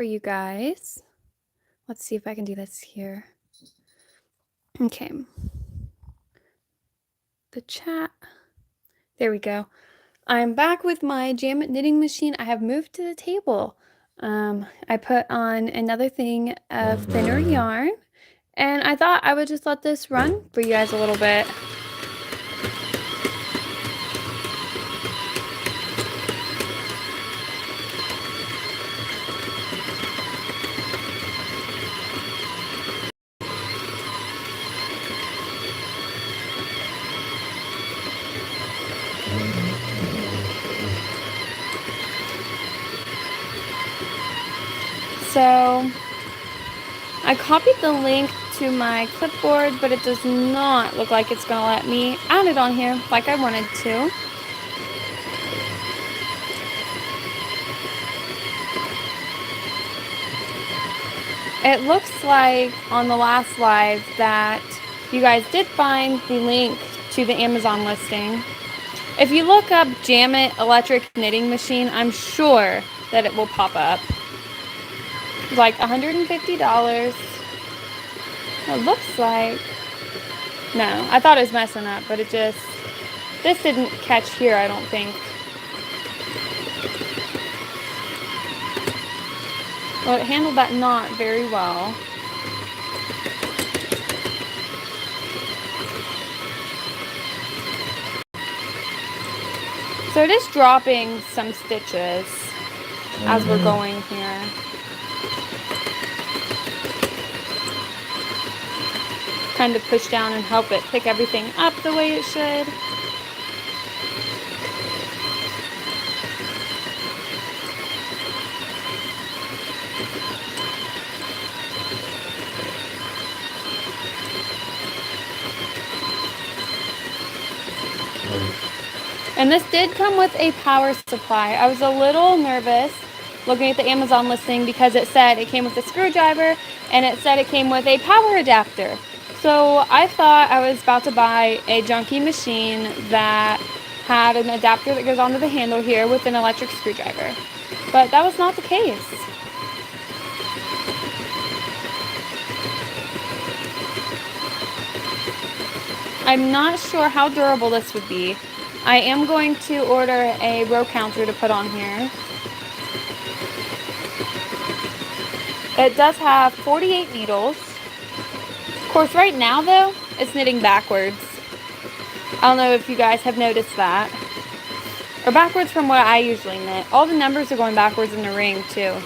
for you guys. Let's see if I can do this here. Okay. The chat. There we go. I'm back with my Jamit knitting machine. I have moved to the table. I put on another thing of thinner yarn, and I thought I would just let this run for you guys a little bit. So I copied the link to my clipboard, but it does not look like it's gonna let me add it on here like I wanted to. It looks like on the last live that you guys did find the link to the Amazon listing. If you look up Jamit electric knitting machine, I'm sure that it will pop up. It's like $150. It looks like, no, I thought it was messing up, but this didn't catch here, I don't think. Well, it handled that knot very well. So it is dropping some stitches as we're going here. Kind of push down and help it pick everything up the way it should. And this did come with a power supply. I was a little nervous looking at the Amazon listing because it said it came with a screwdriver and it said it came with a power adapter. So I thought I was about to buy a junky machine that had an adapter that goes onto the handle here with an electric screwdriver. But that was not the case. I'm not sure how durable this would be. I am going to order a row counter to put on here. It does have 48 needles. Of course, right now though, it's knitting backwards. I don't know if you guys have noticed that. Or backwards from what I usually knit. All the numbers are going backwards in the ring too.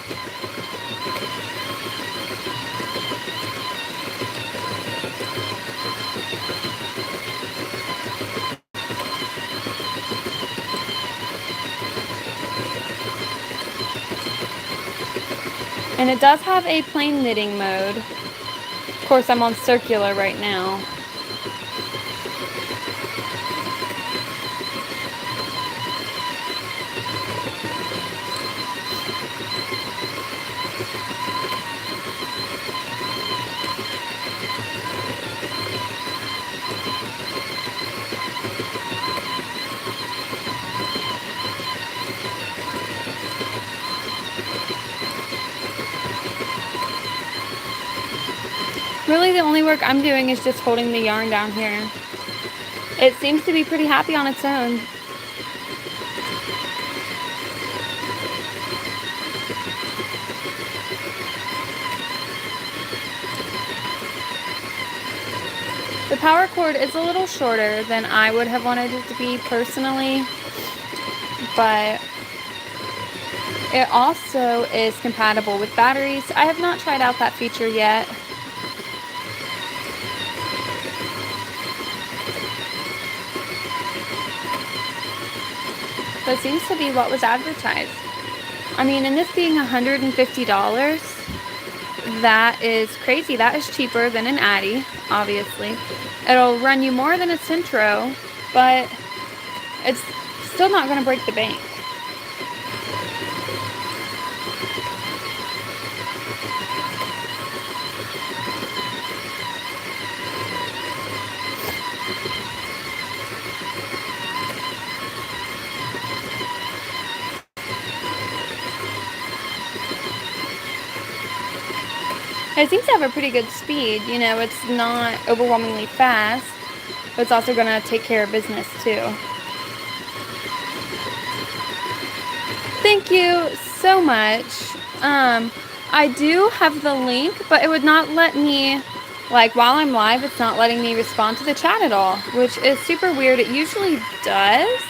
And it does have a plain knitting mode. Of course, I'm on circular right now. Really, the only work I'm doing is just holding the yarn down here. It seems to be pretty happy on its own. The power cord is a little shorter than I would have wanted it to be personally, but it also is compatible with batteries. I have not tried out that feature yet. That seems to be what was advertised. I mean, and this being $150, that is crazy. That is cheaper than an Addi, obviously. It'll run you more than a Centro, but it's still not going to break the bank. It seems to have a pretty good speed. You know, it's not overwhelmingly fast, but it's also going to take care of business too. Thank you so much. I do have the link, but it would not let me, like, while I'm live, it's not letting me respond to the chat at all, which is super weird. It usually does.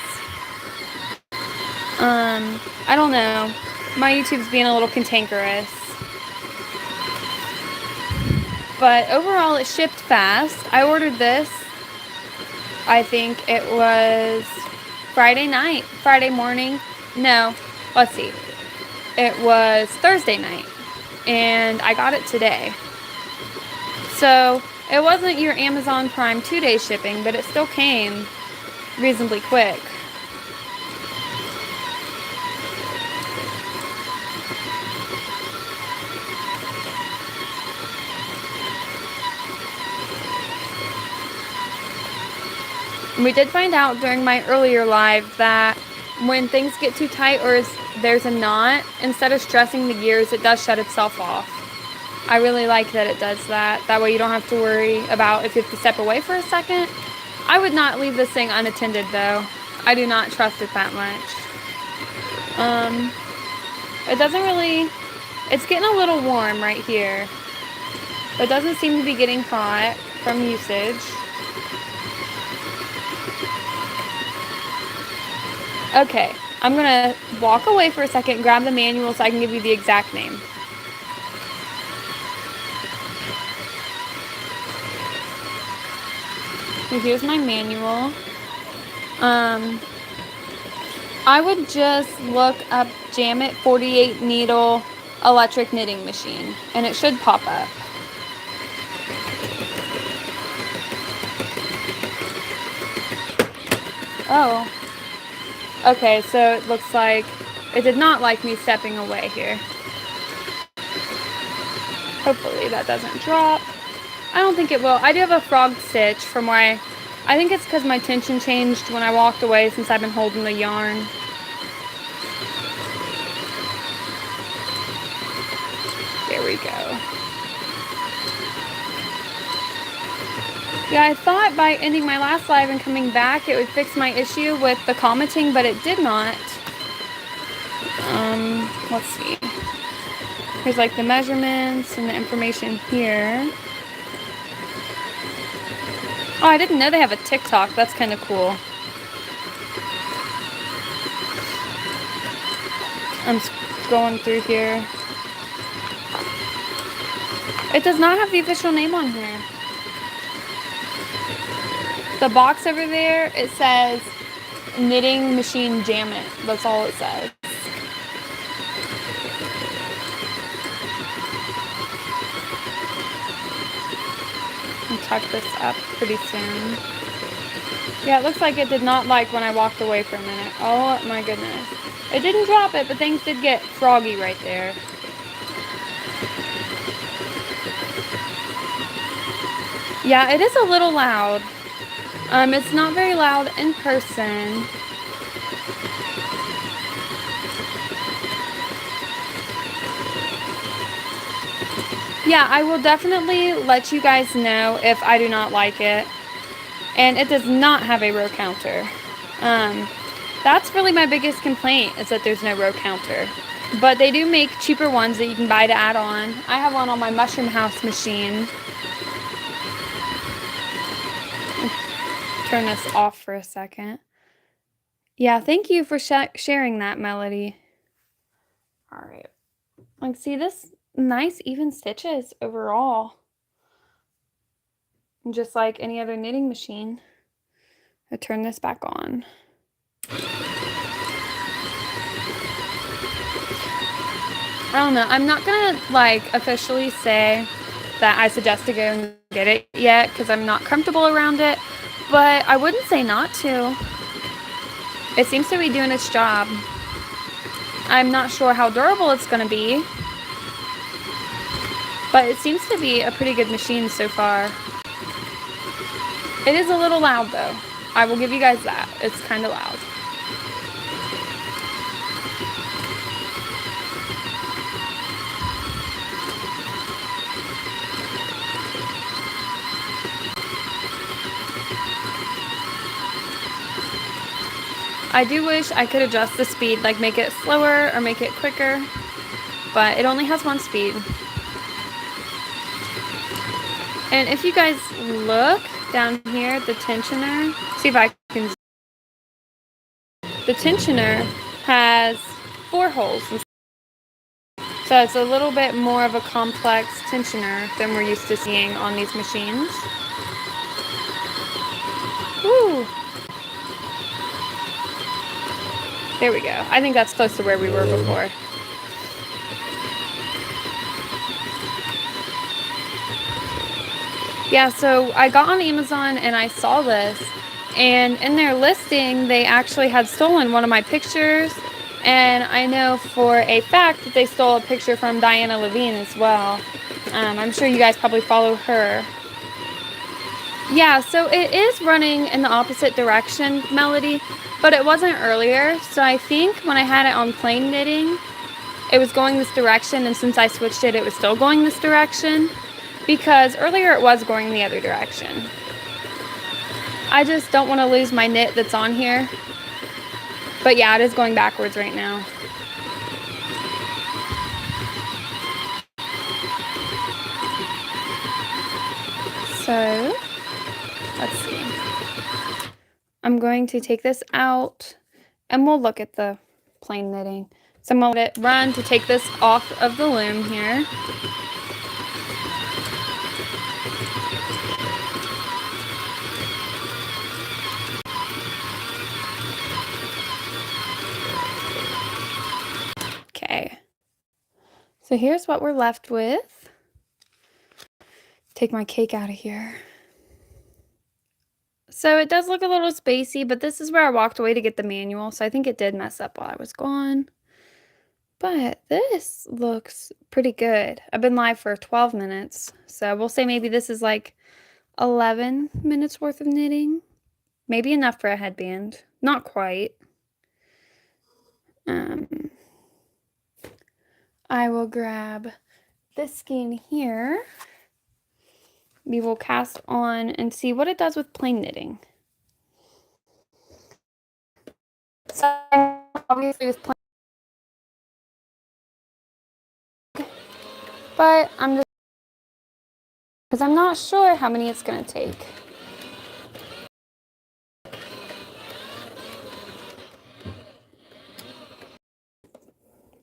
I don't know. My YouTube's being a little cantankerous. But overall, it shipped fast. I ordered this, I think it was Friday morning. No, let's see. It was Thursday night, and I got it today. So it wasn't your Amazon Prime 2-day shipping, but it still came reasonably quick. We did find out during my earlier live that when things get too tight or there's a knot, instead of stressing the gears, it does shut itself off. I really like that it does that. That way you don't have to worry about if you have to step away for a second. I would not leave this thing unattended though. I do not trust it that much. It doesn't really, it's getting a little warm right here. It doesn't seem to be getting hot from usage. Okay, I'm gonna walk away for a second, grab the manual so I can give you the exact name. So here's my manual. I would just look up Jamit 48 needle electric knitting machine, and it should pop up. Oh. Okay, so it looks like it did not like me stepping away here. Hopefully that doesn't drop. I don't think it will. I do have a frog stitch from where I think it's because my tension changed when I walked away since I've been holding the yarn. There we go. Yeah, I thought by ending my last live and coming back it would fix my issue with the commenting, but it did not. Let's see. Here's like the measurements and the information here. Oh, I didn't know they have a TikTok. That's kind of cool. I'm going through here. It does not have the official name on here. The box over there, it says Knitting Machine Jamit. That's all it says. I'll tuck this up pretty soon. Yeah, it looks like it did not like when I walked away for a minute. Oh my goodness. It didn't drop it, but things did get froggy right there. Yeah, it is a little loud. It's not very loud in person. Yeah, I will definitely let you guys know if I do not like it. And it does not have a row counter. That's really my biggest complaint, is that there's no row counter. But they do make cheaper ones that you can buy to add on. I have one on my Mushroom House machine. Turn this off for a second. Yeah, thank you for sharing that, Melody. All right. Like, see this nice even stitches overall. Just like any other knitting machine. I turn this back on. I don't know. I'm not gonna like officially say that I suggest to go and get it yet because I'm not comfortable around it. But I wouldn't say not to. It seems to be doing its job. I'm not sure how durable it's going to be. But it seems to be a pretty good machine so far. It is a little loud though. I will give you guys that. It's kind of loud. I do wish I could adjust the speed, like make it slower or make it quicker, but it only has one speed. And if you guys look down here at the tensioner, see if I can. The tensioner has 4 holes. So it's a little bit more of a complex tensioner than we're used to seeing on these machines. Woo! There we go. I think that's close to where we were before. Yeah, so I got on Amazon and I saw this, and in their listing they actually had stolen one of my pictures, and I know for a fact that they stole a picture from Diana Levine as well. I'm sure you guys probably follow her. Yeah, so it is running in the opposite direction, Melody, but it wasn't earlier, so I think when I had it on plain knitting, it was going this direction, and since I switched it, it was still going this direction. Because earlier it was going the other direction. I just don't want to lose my knit that's on here. But yeah, it is going backwards right now. So, let's see. I'm going to take this out and we'll look at the plain knitting. So I'm going to let it run to take this off of the loom here. Okay, so here's what we're left with. Take my cake out of here. So it does look a little spacey, but this is where I walked away to get the manual, so I think it did mess up while I was gone. But this looks pretty good. I've been live for 12 minutes, so we'll say maybe this is like 11 minutes worth of knitting. Maybe enough for a headband. Not quite. I will grab this skein here. We will cast on and see what it does with plain knitting. So obviously with plain, but I'm just, because I'm not sure how many it's going to take.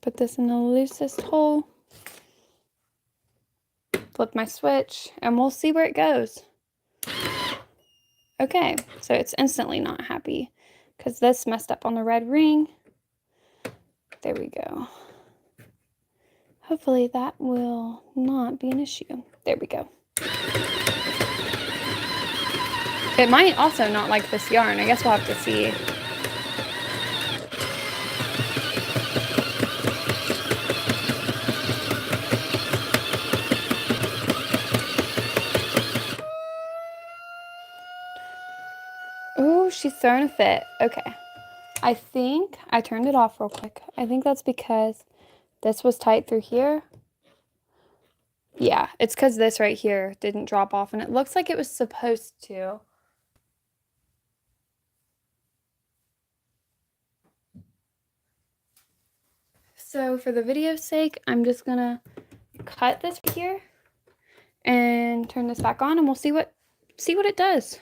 Put this in the loosest hole. Flip my switch and we'll see where it goes. Okay, so it's instantly not happy because this messed up on the red ring. There we go. Hopefully that will not be an issue. There we go. It might also not like this yarn. I guess we'll have to see. Oh, she's throwing a fit. Okay. I think I turned it off real quick. I think that's because this was tight through here. Yeah, it's because this right here didn't drop off, and it looks like it was supposed to. So for the video's sake, I'm just gonna cut this here and turn this back on, and we'll see what it does.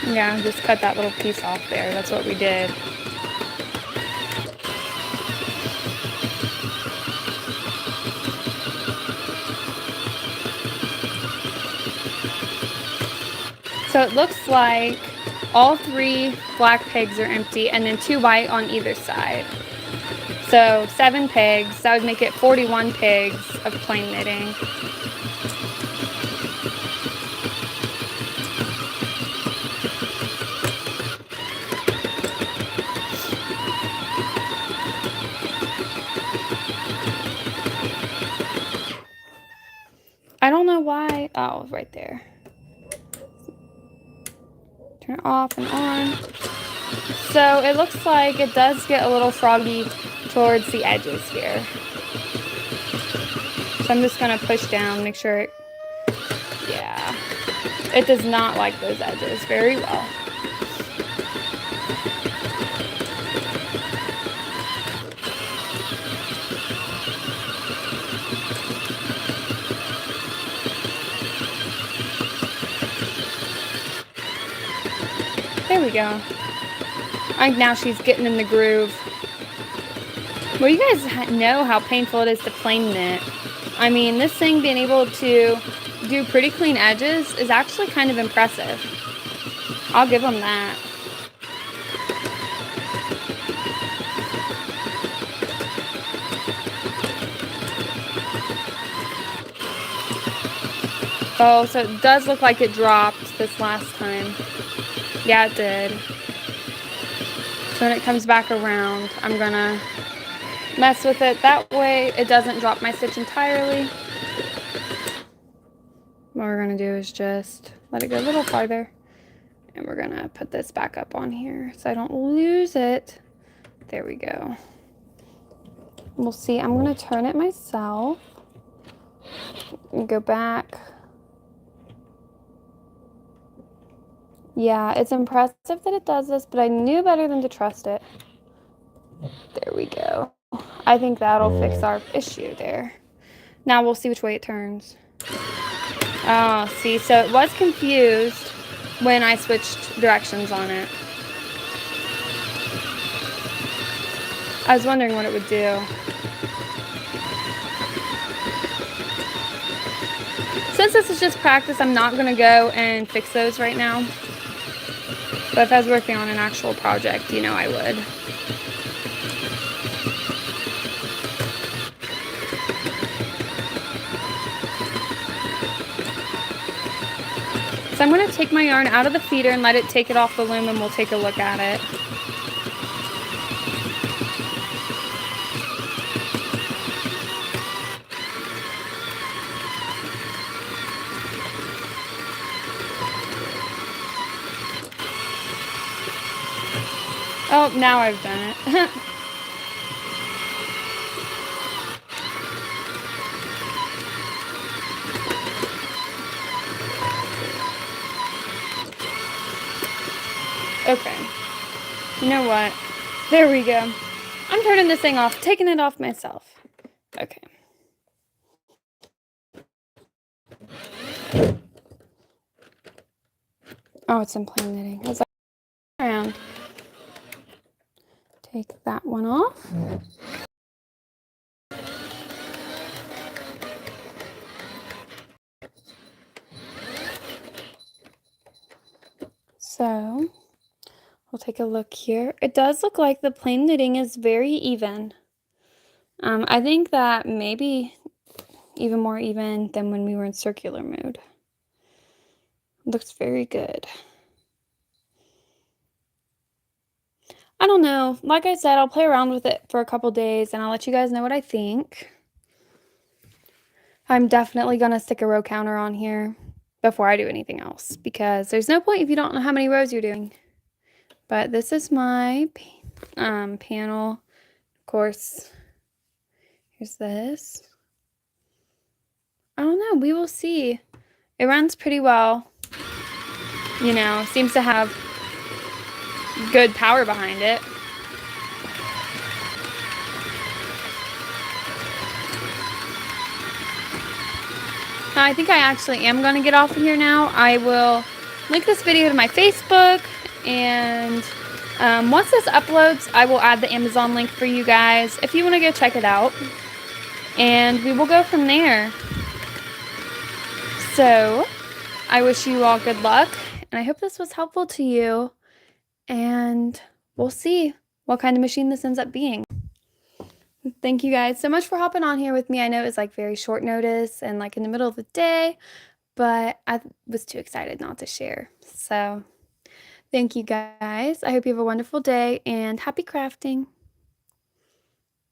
Yeah, just cut that little piece off there. That's what we did. So it looks like all 3 black pegs are empty and then 2 white on either side. So 7 pegs, that would make it 41 pegs of plain knitting. I don't know why. Oh, right there. Turn it off and on. So it looks like it does get a little froggy towards the edges here. So I'm just going to push down, make sure it, yeah. It does not like those edges very well. There we go. I think now she's getting in the groove. Well, you guys know how painful it is to plane knit. I mean, this thing being able to do pretty clean edges is actually kind of impressive. I'll give them that. Oh, so it does look like it dropped this last time. Yeah, it did. So when it comes back around, I'm gonna mess with it. That way it doesn't drop my stitch entirely. What we're gonna do is just let it go a little farther. And we're gonna put this back up on here so I don't lose it. There we go. We'll see. I'm gonna turn it myself and go back. Yeah, it's impressive that it does this, but I knew better than to trust it. There we go. I think that'll fix our issue there. Now we'll see which way it turns. Oh, see, so it was confused when I switched directions on it. I was wondering what it would do. Since this is just practice, I'm not going to go and fix those right now. But if I was working on an actual project, you know I would. So I'm going to take my yarn out of the feeder and let it take it off the loom, and we'll take a look at it. Oh, now I've done it. Okay. You know what? There we go. I'm turning this thing off, taking it off myself. Okay. Oh, it's in plain knitting. I was like, around. Take that one off. So we'll take a look here. It does look like the plain knitting is very even. I think that maybe even more even than when we were in circular mode. Looks very good. I don't know. Like I said, I'll play around with it for a couple days and I'll let you guys know what I think. I'm definitely going to stick a row counter on here before I do anything else because there's no point if you don't know how many rows you're doing. But this is my panel. Of course, here's this. I don't know. We will see. It runs pretty well. You know, seems to have good power behind it. I think I actually am going to get off of here now. I will link this video to my Facebook, and once this uploads, I will add the Amazon link for you guys if you want to go check it out, and we will go from there. So, I wish you all good luck, and I hope this was helpful to you, and we'll see what kind of machine this ends up being. Thank you guys so much for hopping on here with me. I know it was like very short notice and like in the middle of the day, but I was too excited not to share. So thank you guys. I hope you have a wonderful day and happy crafting.